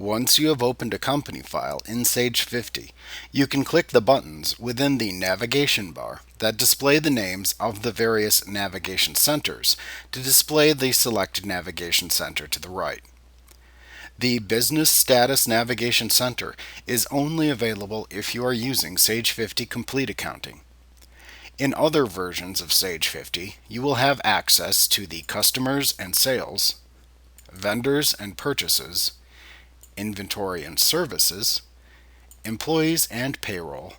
Once you have opened a company file in Sage 50, you can click the buttons within the navigation bar that display the names of the various navigation centers to display the selected navigation center to the right. The Business Status Navigation Center is only available if you are using Sage 50 Complete Accounting. In other versions of Sage 50, you will have access to the Customers and Sales, Vendors and Purchases, Inventory and Services, Employees and Payroll,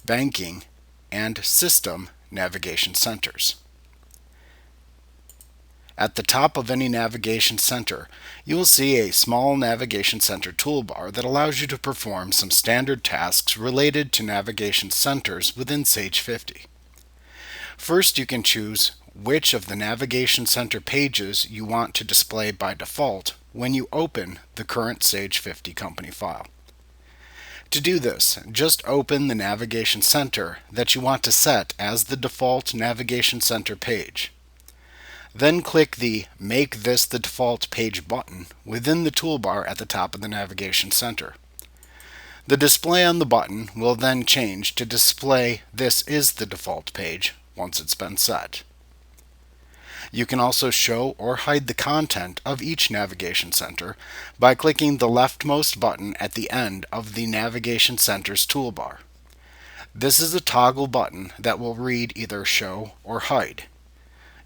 Banking, and System navigation centers. At the top of any navigation center, you will see a small navigation center toolbar that allows you to perform some standard tasks related to navigation centers within Sage 50. First, you can choose which of the navigation center pages you want to display by default when you open the current Sage 50 company file. To do this, just open the navigation center that you want to set as the default navigation center page. Then click the Make This the Default Page button within the toolbar at the top of the navigation center. The display on the button will then change to display This is the default page once it's been set. You can also show or hide the content of each navigation center by clicking the leftmost button at the end of the navigation center's toolbar. This is a toggle button that will read either Show or Hide.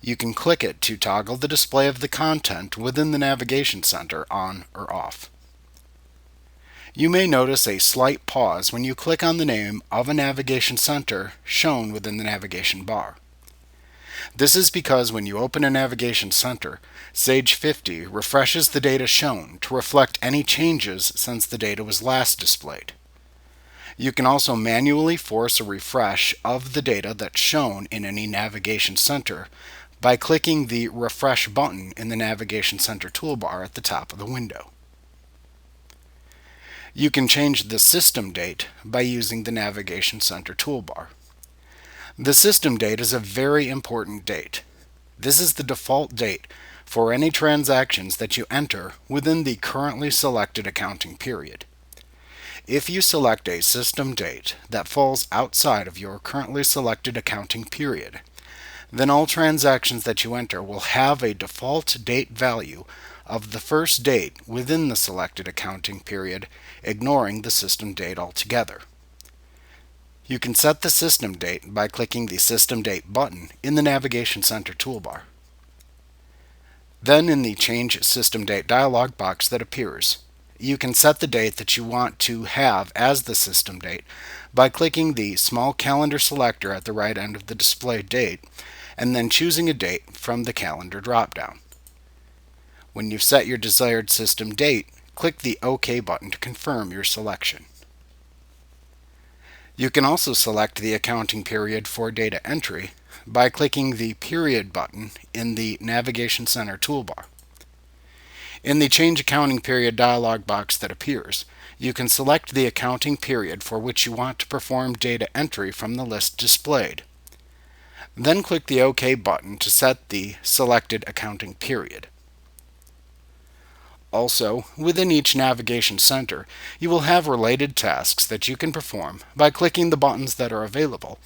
You can click it to toggle the display of the content within the navigation center on or off. You may notice a slight pause when you click on the name of a navigation center shown within the navigation bar. This is because when you open a navigation center, Sage 50 refreshes the data shown to reflect any changes since the data was last displayed. You can also manually force a refresh of the data that's shown in any navigation center by clicking the Refresh button in the Navigation Center toolbar at the top of the window. You can change the system date by using the Navigation Center toolbar. The system date is a very important date. This is the default date for any transactions that you enter within the currently selected accounting period. If you select a system date that falls outside of your currently selected accounting period, then all transactions that you enter will have a default date value of the first date within the selected accounting period, ignoring the system date altogether. You can set the system date by clicking the System Date button in the Navigation Center toolbar. Then in the Change System Date dialog box that appears, you can set the date that you want to have as the system date by clicking the small calendar selector at the right end of the display date and then choosing a date from the calendar dropdown. When you've set your desired system date, click the OK button to confirm your selection. You can also select the accounting period for data entry by clicking the Period button in the Navigation Center toolbar. In the Change Accounting Period dialog box that appears, you can select the accounting period for which you want to perform data entry from the list displayed. Then click the OK button to set the selected accounting period. Also, within each navigation center, you will have related tasks that you can perform by clicking the buttons that are available,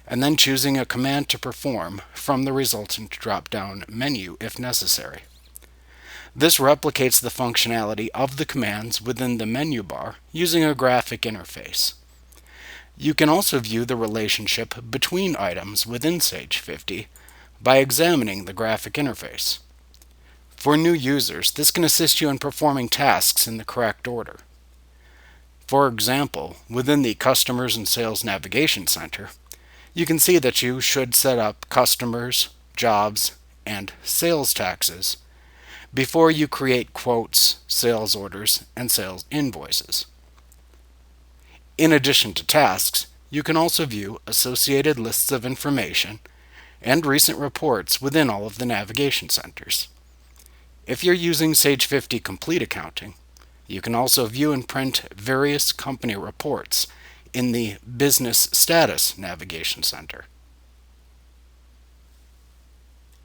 and then choosing a command to perform from the resultant drop-down menu if necessary. This replicates the functionality of the commands within the menu bar using a graphic interface. You can also view the relationship between items within Sage 50 by examining the graphic interface. For new users, this can assist you in performing tasks in the correct order. For example, within the Customers and Sales Navigation Center, you can see that you should set up customers, jobs, and sales taxes before you create quotes, sales orders, and sales invoices. In addition to tasks, you can also view associated lists of information and recent reports within all of the navigation centers. If you're using Sage 50 Complete Accounting, you can also view and print various company reports in the Business Status Navigation Center.